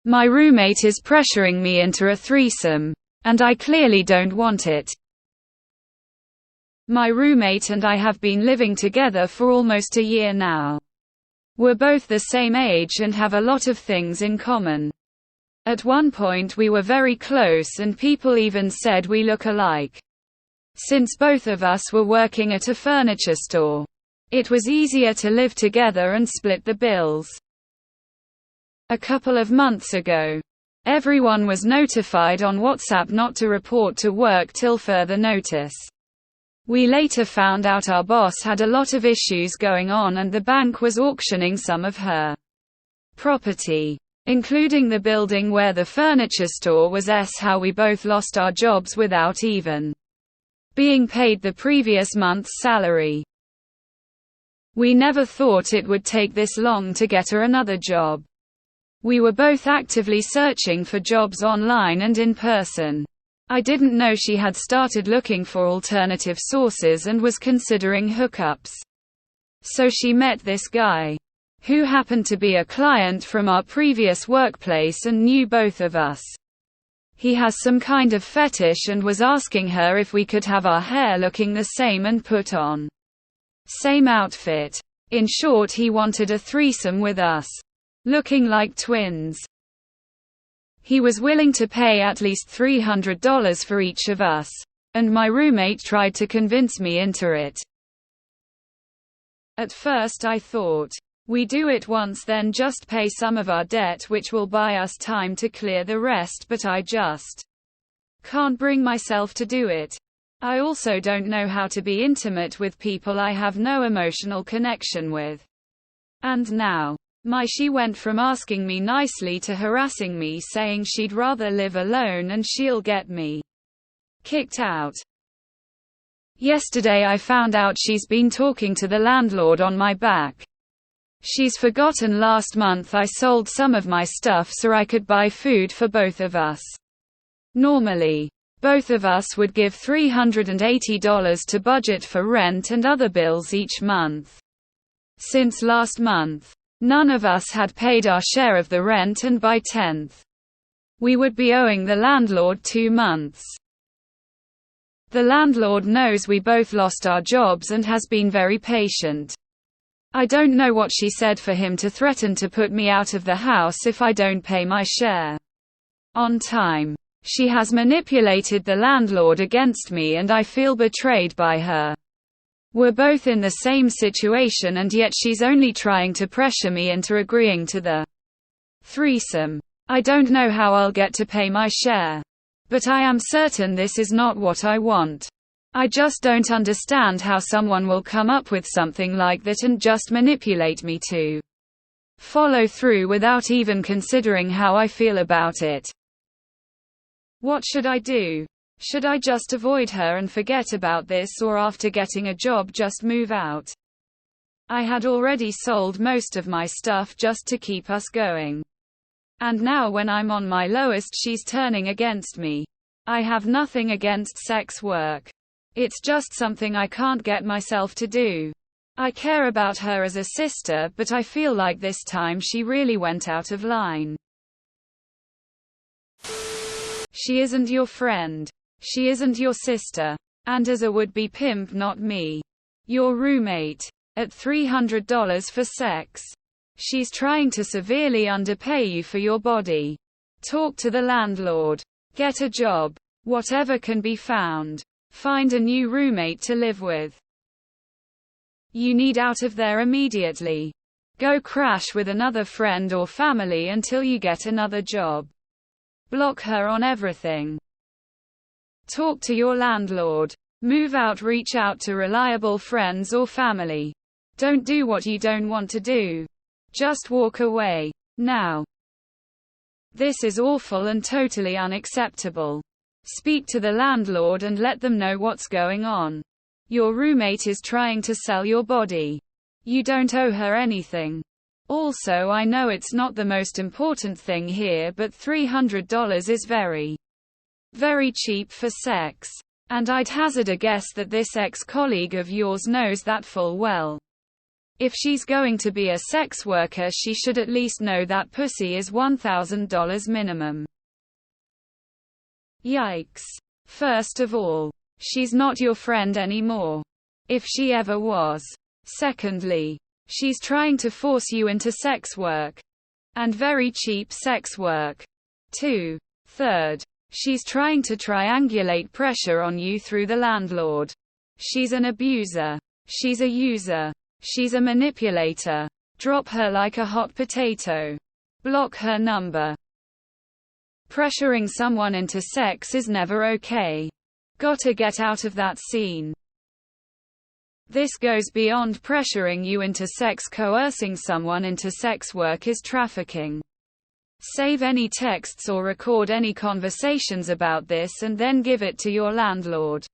My roommate is pressuring me into a threesome, and I clearly don't want it. My roommate and I have been living together for almost a year now. We're both the same age and have a lot of things in common. At one point we were very close and people even said we look alike. Since both of us were working at a furniture store, it was easier to live together and split the bills. A couple of months ago, everyone was notified on WhatsApp not to report to work till further notice. We later found out our boss had a lot of issues going on and the bank was auctioning some of her property, including the building where the furniture store was. How we both lost our jobs without even being paid the previous month's salary. We never thought it would take this long to get her another job. We were both actively searching for jobs online and in person. I didn't know she had started looking for alternative sources and was considering hookups. So she met this guy, who happened to be a client from our previous workplace and knew both of us. He has some kind of fetish and was asking her if we could have our hair looking the same and put on same outfit. In short, he wanted a threesome with us, looking like twins. He was willing to pay at least $300 for each of us, and my roommate tried to convince me into it. At first I thought, we do it once then just pay some of our debt which will buy us time to clear the rest, but I just can't bring myself to do it. I also don't know how to be intimate with people I have no emotional connection with. And now, she went from asking me nicely to harassing me, saying she'd rather live alone and she'll get me kicked out. Yesterday I found out she's been talking to the landlord on my back. She's forgotten last month I sold some of my stuff so I could buy food for both of us. Normally, both of us would give $380 to budget for rent and other bills each month. Since last month, none of us had paid our share of the rent, and by 10th, we would be owing the landlord 2 months. The landlord knows we both lost our jobs and has been very patient. I don't know what she said for him to threaten to put me out of the house if I don't pay my share on time. She has manipulated the landlord against me and I feel betrayed by her. We're both in the same situation and yet she's only trying to pressure me into agreeing to the threesome. I don't know how I'll get to pay my share, but I am certain this is not what I want. I just don't understand how someone will come up with something like that and just manipulate me to follow through without even considering how I feel about it. What should I do? Should I just avoid her and forget about this, or after getting a job just move out? I had already sold most of my stuff just to keep us going. And now when I'm on my lowest she's turning against me. I have nothing against sex work. It's just something I can't get myself to do. I care about her as a sister, but I feel like this time she really went out of line. She isn't your friend. She isn't your sister. And as a would-be pimp, not me, your roommate, at $300 for sex. She's trying to severely underpay you for your body. Talk to the landlord. Get a job. Whatever can be found. Find a new roommate to live with. You need out of there immediately. Go crash with another friend or family until you get another job. Block her on everything. Talk to your landlord. Move out, reach out to reliable friends or family. Don't do what you don't want to do. Just walk away. Now. This is awful and totally unacceptable. Speak to the landlord and let them know what's going on. Your roommate is trying to sell your body. You don't owe her anything. Also, I know it's not the most important thing here, but $300 is very, very cheap for sex. And I'd hazard a guess that this ex-colleague of yours knows that full well. If she's going to be a sex worker, she should at least know that pussy is $1,000 minimum. Yikes. First of all, she's not your friend anymore. If she ever was. Secondly, she's trying to force you into sex work. And very cheap sex work, too. Third, she's trying to triangulate pressure on you through the landlord. She's an abuser. She's a user. She's a manipulator. Drop her like a hot potato. Block her number. Pressuring someone into sex is never okay. Gotta get out of that scene. This goes beyond pressuring you into sex. Coercing someone into sex work is trafficking. Save any texts or record any conversations about this and then give it to your landlord.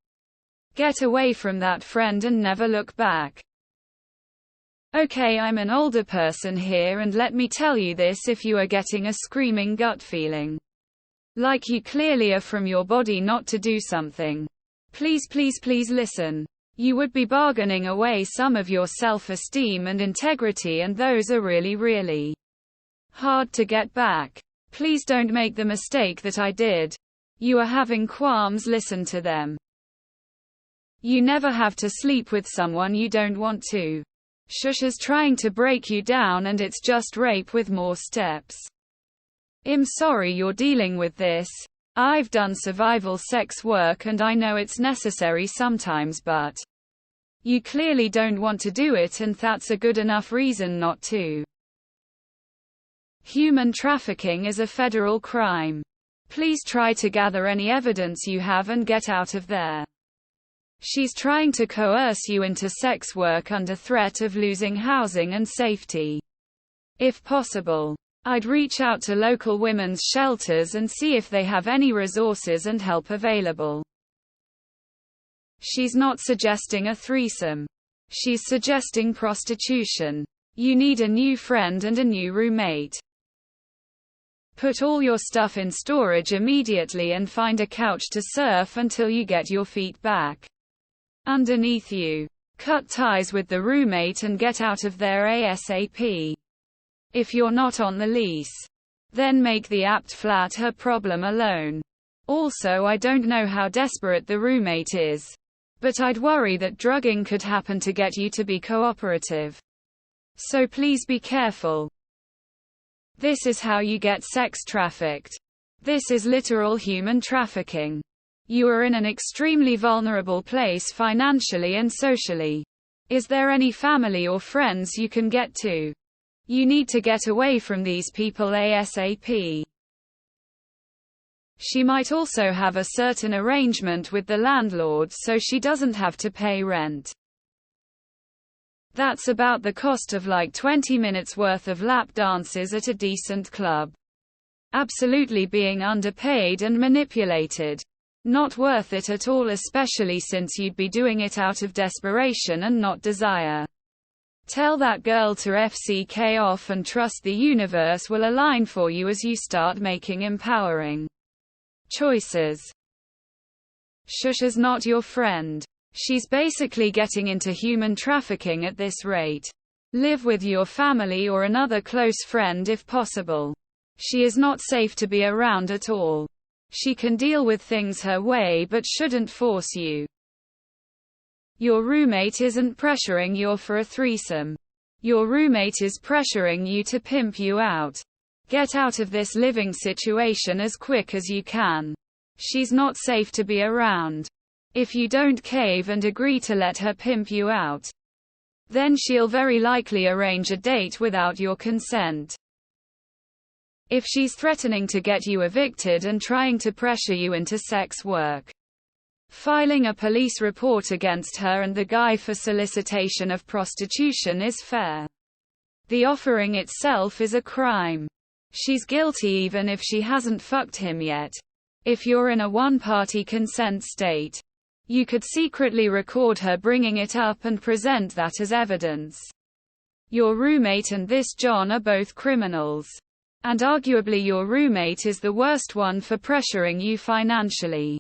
Get away from that friend and never look back. Okay, I'm an older person here, and let me tell you this: if you are getting a screaming gut feeling, like you clearly are from your body not to do something, please listen. You would be bargaining away some of your self-esteem and integrity, and those are really hard to get back. Please don't make the mistake that I did. You are having qualms, listen to them. You never have to sleep with someone you don't want to. Shush is trying to break you down, and it's just rape with more steps. I'm sorry you're dealing with this. I've done survival sex work and I know it's necessary sometimes, but you clearly don't want to do it, and that's a good enough reason not to. Human trafficking is a federal crime. Please try to gather any evidence you have and get out of there. She's trying to coerce you into sex work under threat of losing housing and safety. If possible, I'd reach out to local women's shelters and see if they have any resources and help available. She's not suggesting a threesome. She's suggesting prostitution. You need a new friend and a new roommate. Put all your stuff in storage immediately and find a couch to surf until you get your feet back underneath you. Cut ties with the roommate and get out of there ASAP. If you're not on the lease, then make the apt flat her problem alone. Also, I don't know how desperate the roommate is, but I'd worry that drugging could happen to get you to be cooperative. So please be careful. This is how you get sex trafficked. This is literal human trafficking. You are in an extremely vulnerable place financially and socially. Is there any family or friends you can get to? You need to get away from these people ASAP. She might also have a certain arrangement with the landlord so she doesn't have to pay rent. That's about the cost of like 20 minutes worth of lap dances at a decent club. Absolutely being underpaid and manipulated. Not worth it at all, especially since you'd be doing it out of desperation and not desire. Tell that girl to FCK off and trust the universe will align for you as you start making empowering choices. Shush is not your friend. She's basically getting into human trafficking at this rate. Live with your family or another close friend if possible. She is not safe to be around at all. She can deal with things her way but shouldn't force you. Your roommate isn't pressuring you for a threesome. Your roommate is pressuring you to pimp you out. Get out of this living situation as quick as you can. She's not safe to be around. If you don't cave and agree to let her pimp you out, then she'll very likely arrange a date without your consent. If she's threatening to get you evicted and trying to pressure you into sex work, filing a police report against her and the guy for solicitation of prostitution is fair. The offering itself is a crime. She's guilty even if she hasn't fucked him yet. If you're in a one-party consent state, you could secretly record her bringing it up and present that as evidence. Your roommate and this John are both criminals. And arguably your roommate is the worst one for pressuring you financially.